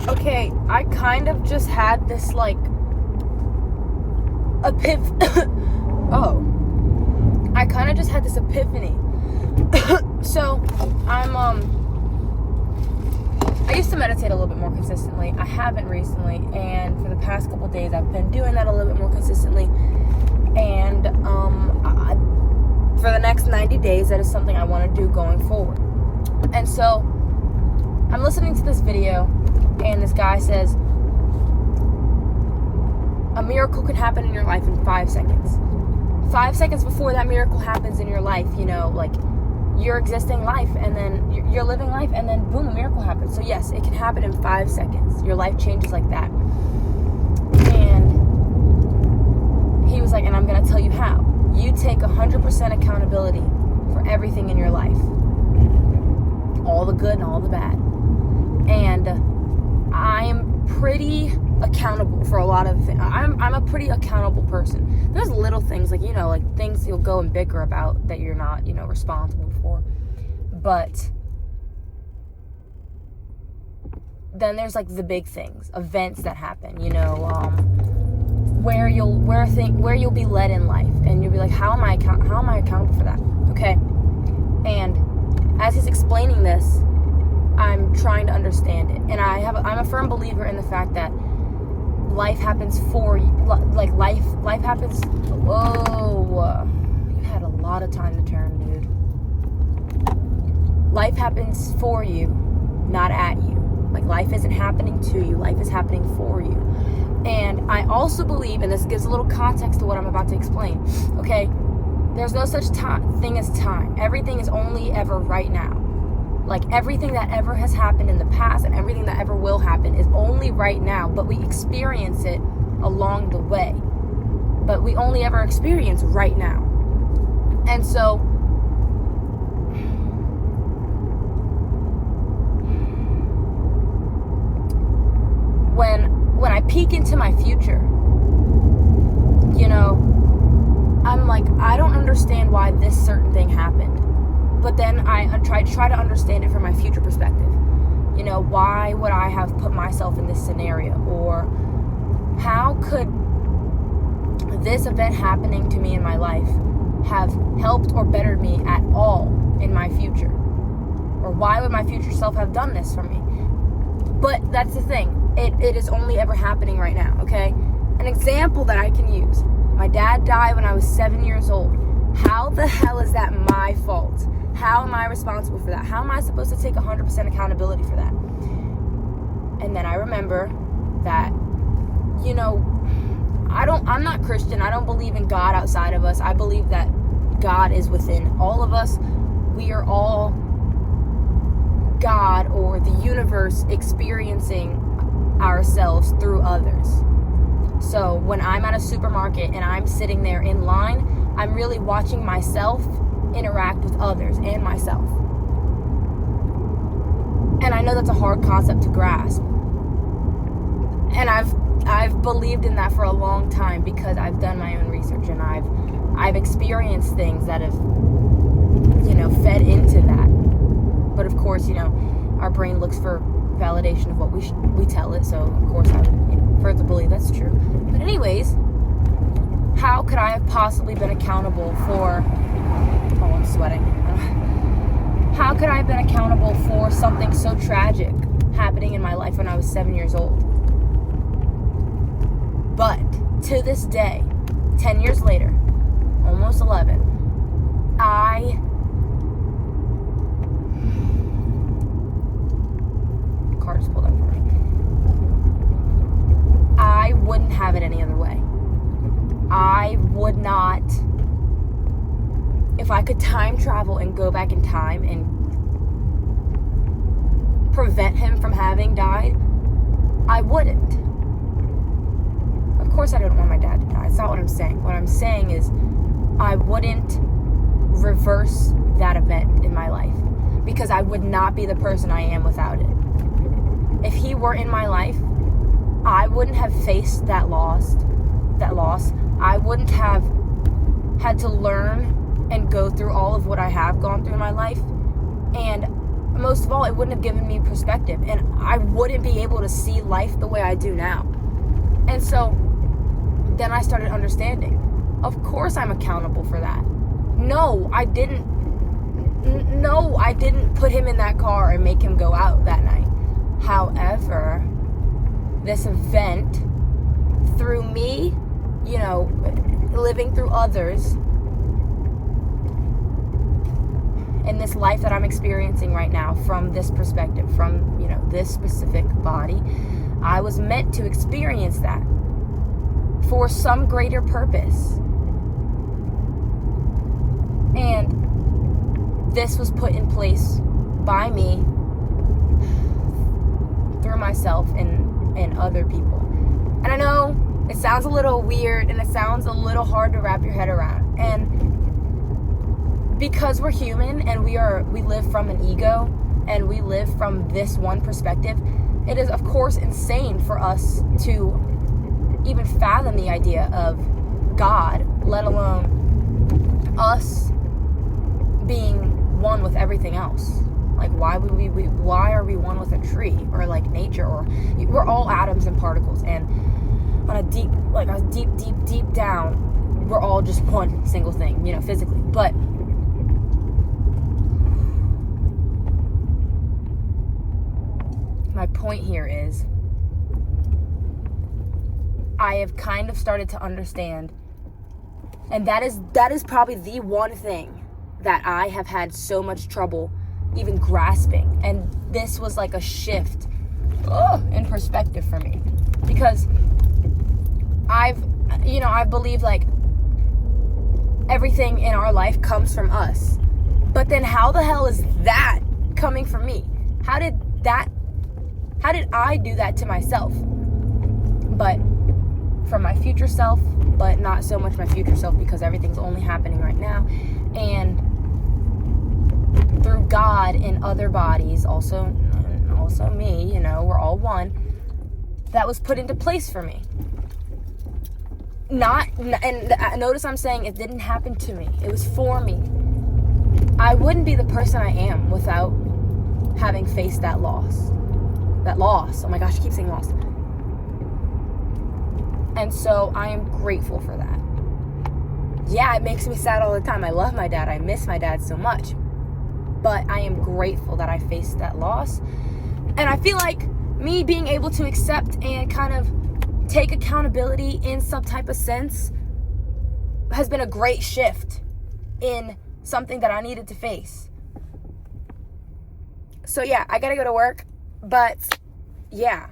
Okay, I kind of just had this, like, oh. I kind of just had this epiphany. So, I used to meditate a little bit more consistently. I haven't recently, and for the past couple days, I've been doing that a little bit more consistently. And, for the next 90 days, that is something I want to do going forward. And so, I'm listening to this video, and this guy says, a miracle can happen in your life in 5 seconds. 5 seconds before that miracle happens in your life, like, you're existing life, and then you're living life, and then boom, a miracle happens. So yes, it can happen in 5 seconds. Your life changes like that. And he was like, and I'm going to tell you how. You take 100% accountability for everything in your life. All the good and all the bad. And I'm pretty accountable for a lot of things. I'm a pretty accountable person. There's little things, like, like things you'll go and bicker about that you're not, responsible for. But then there's, like, the big things, events that happen, where you'll be led in life, and you'll be like, how am I accountable for that? Okay. And as he's explaining this, I'm trying to understand it. And I'm a firm believer in the fact that life happens for you. Like, life happens. Whoa. You had a lot of time to turn, dude. Life happens for you, not at you. Like, life isn't happening to you. Life is happening for you. And I also believe, and this gives a little context to what I'm about to explain, okay? There's no such thing as time. Everything is only ever right now. Like, everything that ever has happened in the past and everything that ever will happen is only right now, but we experience it along the way. But we only ever experience right now. And so, when I peek into my future, I'm like, I don't understand why this certain thing happened. But then I try to understand it from my future perspective. Why would I have put myself in this scenario? Or how could this event happening to me in my life have helped or bettered me at all in my future? Or why would my future self have done this for me? But that's the thing. It is only ever happening right now, okay? An example that I can use. My dad died when I was 7 years old. How the hell is that my fault? How am I responsible for that? How am I supposed to take 100% accountability for that? And then I remember that, I'm not Christian. I don't believe in God outside of us. I believe that God is within all of us. We are all God, or the universe, experiencing ourselves through others. So when I'm at a supermarket and I'm sitting there in line, I'm really watching myself interact with others and myself. And I know that's a hard concept to grasp. And I've believed in that for a long time because I've done my own research, and I've experienced things that have fed into that. But of course, our brain looks for validation of what we tell it, so of course I would further believe that's true. But anyways, how could I have possibly been accountable for I'm sweating. How could I have been accountable for something so tragic happening in my life when I was 7 years old? But to this day, 10 years later, almost 11, car just pulled up for me. I wouldn't have it any other way. I would not. If I could time travel and go back in time and prevent him from having died, I wouldn't. Of course I don't want my dad to die. It's not what I'm saying. What I'm saying is I wouldn't reverse that event in my life, because I would not be the person I am without it. If he were in my life, I wouldn't have faced that loss. I wouldn't have had to learn and go through all of what I have gone through in my life. And most of all, it wouldn't have given me perspective, and I wouldn't be able to see life the way I do now. And so then I started understanding, of course I'm accountable for that. No, I didn't put him in that car and make him go out that night. However, this event, through me, living through others, in this life that I'm experiencing right now, from this perspective, from, this specific body, I was meant to experience that for some greater purpose. And this was put in place by me, through myself and other people. And I know it sounds a little weird and it sounds a little hard to wrap your head around. And because we're human and we live from an ego and we live from this one perspective, it is of course insane for us to even fathom the idea of God, let alone us being one with everything else. Like, why are we one with a tree or like nature? Or we're all atoms and particles, and on a deep down, we're all just one single thing, physically. But my point here is, I have kind of started to understand, and that is probably the one thing that I have had so much trouble even grasping. And this was like a shift in perspective for me, because I believe like everything in our life comes from us. But then how the hell is that coming from me? How did I do that to myself? But from my future self, but not so much my future self, because everything's only happening right now. And through God in other bodies, also me, we're all one, that was put into place for me. And notice I'm saying it didn't happen to me. It was for me. I wouldn't be the person I am without having faced that loss. Oh my gosh, I keep saying loss. And so I am grateful for that. Yeah, it makes me sad all the time. I love my dad. I miss my dad so much. But I am grateful that I faced that loss. And I feel like me being able to accept and kind of take accountability in some type of sense has been a great shift in something that I needed to face. So yeah, I gotta go to work. But yeah,